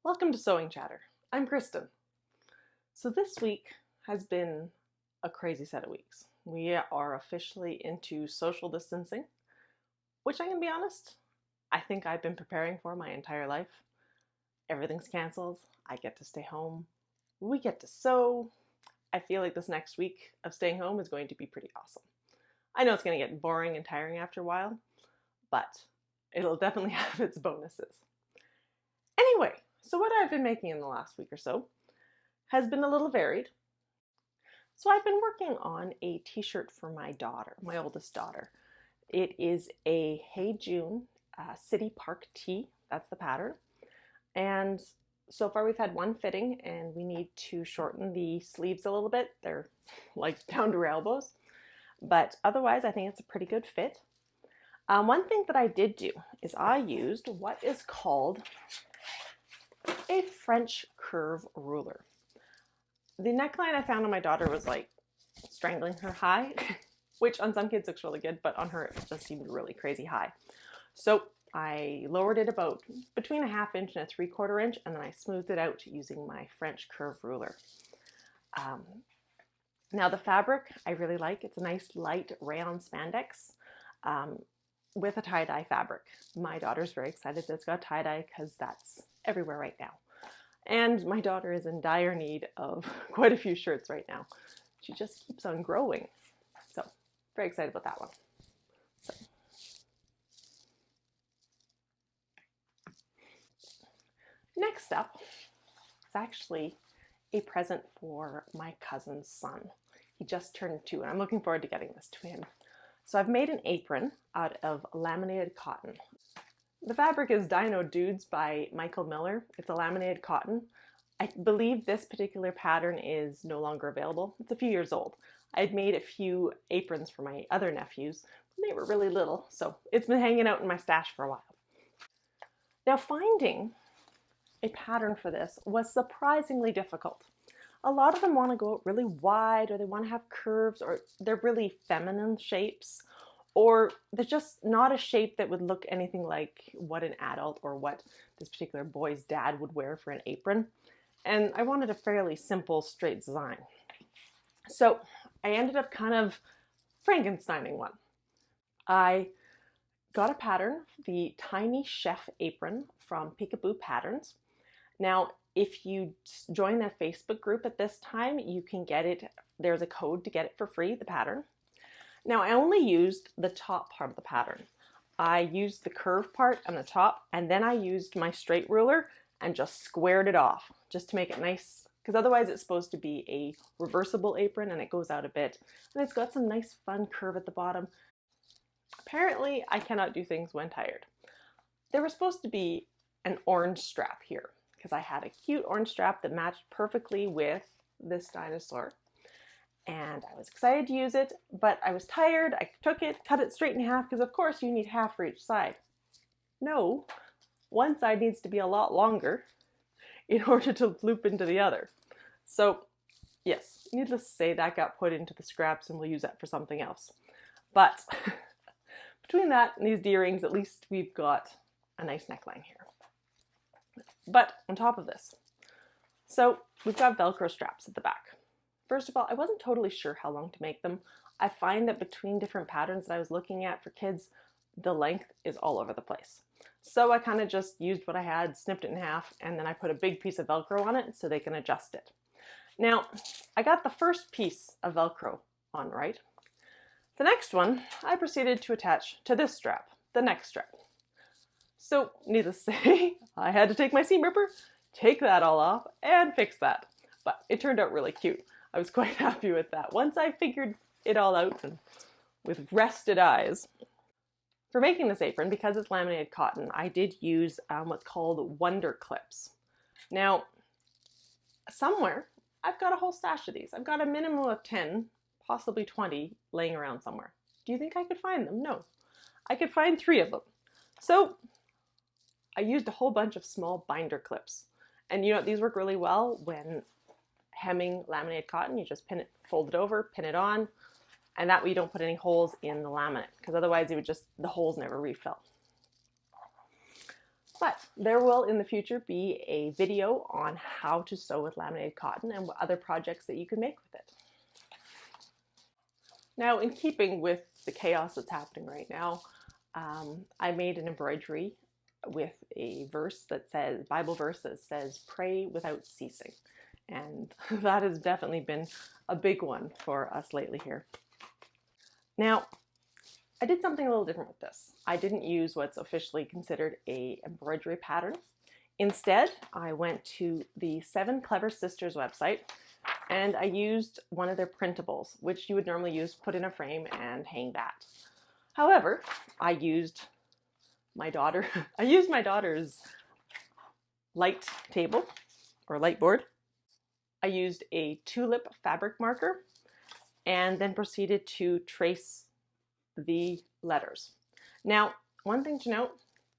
Welcome to Sewing Chatter. I'm Kristen. So this week has been a crazy set of weeks. We are officially into social distancing, which I can be honest, I think I've been preparing for my entire life. Everything's canceled. I get to stay home. We get to sew. I feel like this next week of staying home is going to be pretty awesome. I know it's going to get boring and tiring after a while, but it'll definitely have its bonuses. Anyway, so what I've been making in the last week or so has been a little varied. So I've been working on a t-shirt for my daughter, my oldest daughter. It is a Hey June City Park tee. That's the pattern. And so far we've had one fitting and we need to shorten the sleeves a little bit. They're like down to her elbows. But otherwise I think it's a pretty good fit. One thing that I did do is I used what is called a French curve ruler. The neckline I found on my daughter was like strangling her high, which on some kids looks really good, but on her it just seemed really crazy high. So I lowered it about between a 1/2 inch and a 3/4 inch, and then I smoothed it out using my French curve ruler. Now the fabric I really like. It's a nice light rayon spandex with a tie-dye fabric. My daughter's very excited that it's got tie-dye because that's everywhere right now. And my daughter is in dire need of quite a few shirts right now. She just keeps on growing. So, very excited about that one. So. Next up is actually a present for my cousin's son. He just turned 2 and I'm looking forward to getting this to him. So I've made an apron out of laminated cotton. The fabric is Dino Dudes by Michael Miller. It's a laminated cotton. I believe this particular pattern is no longer available. It's a few years old. I'd made a few aprons for my other nephews. They were really little, so it's been hanging out in my stash for a while. Now finding a pattern for this was surprisingly difficult. A lot of them want to go out really wide, or they want to have curves, or they're really feminine shapes, or there's just not a shape that would look anything like what an adult or what this particular boy's dad would wear for an apron. And I wanted a fairly simple, straight design. So I ended up kind of Frankensteining one. I got a pattern, the Tiny Chef Apron from Peekaboo Patterns. Now, if you join their Facebook group at this time, you can get it. There's a code to get it for free, the pattern. Now, I only used the top part of the pattern. I used the curve part on the top, and then I used my straight ruler and just squared it off just to make it nice, because otherwise it's supposed to be a reversible apron and it goes out a bit. And it's got some nice fun curve at the bottom. Apparently, I cannot do things when tired. There was supposed to be an orange strap here because I had a cute orange strap that matched perfectly with this dinosaur. And I was excited to use it, but I was tired. I took it, cut it straight in half, because of course you need half for each side. No, one side needs to be a lot longer in order to loop into the other. So yes, needless to say, that got put into the scraps and we'll use that for something else. But between that and these D-rings, at least we've got a nice neckline here. But on top of this, so we've got Velcro straps at the back. First of all, I wasn't totally sure how long to make them. I find that between different patterns that I was looking at for kids, the length is all over the place. So I kind of just used what I had, snipped it in half, and then I put a big piece of Velcro on it so they can adjust it. Now, I got the first piece of Velcro on right. The next one, I proceeded to attach to this strap, the next strap. So, needless to say, I had to take my seam ripper, take that all off, and fix that. But it turned out really cute. I was quite happy with that. Once I figured it all out and with rested eyes. For making this apron, because it's laminated cotton, I did use what's called Wonder Clips. Now, somewhere, I've got a whole stash of these. I've got a minimum of 10, possibly 20, laying around somewhere. Do you think I could find them? No. I could find 3 of them. So, I used a whole bunch of small binder clips. And you know, these work really well when hemming laminated cotton. You just pin it, fold it over, pin it on, and that way you don't put any holes in the laminate, because otherwise it would just, the holes never refill. But there will in the future be a video on how to sew with laminated cotton and what other projects that you can make with it. Now, in keeping with the chaos that's happening right now, I made an embroidery with a verse that says, Bible verse that says, "Pray without ceasing." And that has definitely been a big one for us lately here. Now, I did something a little different with this. I didn't use what's officially considered a embroidery pattern. Instead, I went to the 7 Clever Sisters website and I used one of their printables, which you would normally use, put in a frame and hang that. However, I used my daughter's light table or light board. I used a tulip fabric marker and then proceeded to trace the letters. Now, one thing to note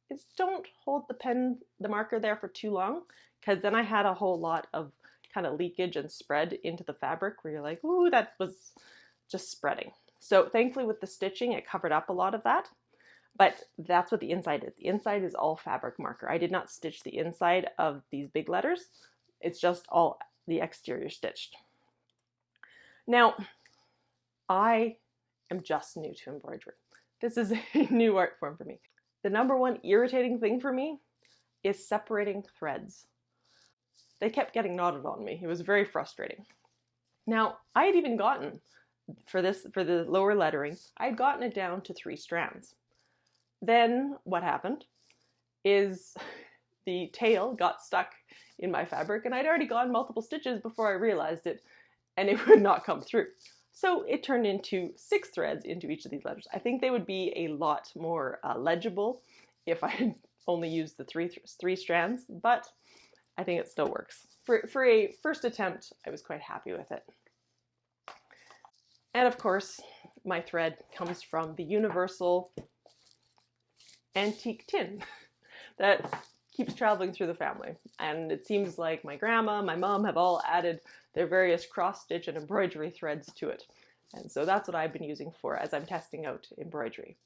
is don't hold the marker there for too long, because then I had a whole lot of kind of leakage and spread into the fabric where you're like, ooh, that was just spreading. So thankfully with the stitching, it covered up a lot of that, but that's what the inside is. The inside is all fabric marker. I did not stitch the inside of these big letters. It's just all the exterior stitched. Now, I am just new to embroidery. This is a new art form for me. The number one irritating thing for me is separating threads. They kept getting knotted on me. It was very frustrating. Now, I had even gotten, for the lower lettering, I had gotten it down to 3 strands. Then what happened is the tail got stuck in my fabric and I'd already gone multiple stitches before I realized it, and it would not come through. So it turned into 6 threads into each of these letters. I think they would be a lot more legible if I had only used the three strands, but I think it still works. For a first attempt, I was quite happy with it. And of course, my thread comes from the universal antique tin that keeps traveling through the family. And it seems like my grandma, my mom have all added their various cross-stitch and embroidery threads to it. And so that's what I've been using for as I'm testing out embroidery.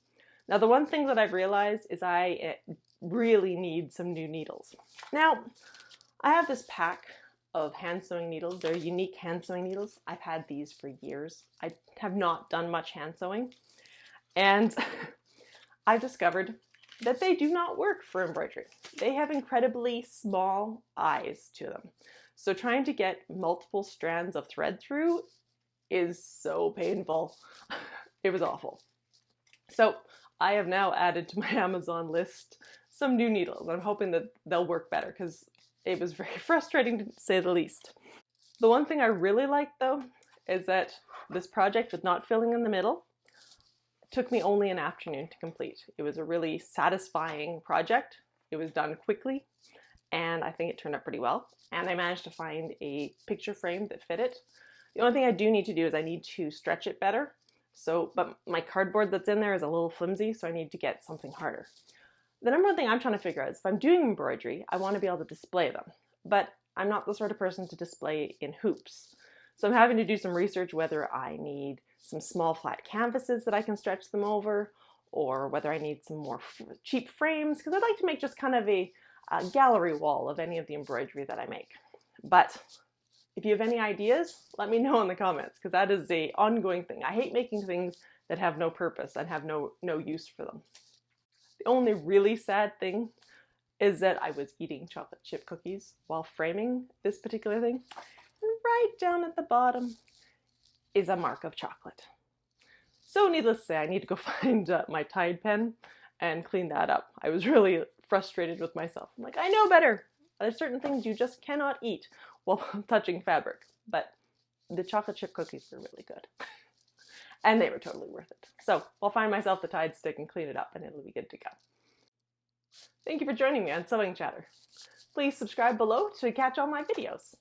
Now, the one thing that I've realized is I really need some new needles. Now, I have this pack of hand sewing needles. They're unique hand sewing needles. I've had these for years. I have not done much hand sewing. And I've discovered that they do not work for embroidery. They have incredibly small eyes to them. So trying to get multiple strands of thread through is so painful. It was awful. So I have now added to my Amazon list some new needles. I'm hoping that they'll work better because it was very frustrating to say the least. The one thing I really liked though is that this project with not filling in the middle took me only an afternoon to complete. It was a really satisfying project. It was done quickly and I think it turned out pretty well. And I managed to find a picture frame that fit it. The only thing I do need to do is I need to stretch it better. But my cardboard that's in there is a little flimsy, so I need to get something harder. The number one thing I'm trying to figure out is if I'm doing embroidery, I want to be able to display them. But I'm not the sort of person to display in hoops. So I'm having to do some research whether I need some small flat canvases that I can stretch them over, or whether I need some more cheap frames, because I'd like to make just kind of a gallery wall of any of the embroidery that I make. But if you have any ideas, let me know in the comments, because that is an ongoing thing. I hate making things that have no purpose and have no use for them. The only really sad thing is that I was eating chocolate chip cookies while framing this particular thing. And right down at the bottom is a mark of chocolate. So needless to say, I need to go find my Tide pen and clean that up. I was really frustrated with myself. I'm like, I know better. There's certain things you just cannot eat while touching fabric. But the chocolate chip cookies were really good. And they were totally worth it. So I'll find myself the Tide stick and clean it up and it'll be good to go. Thank you for joining me on Sewing Chatter. Please subscribe below to catch all my videos.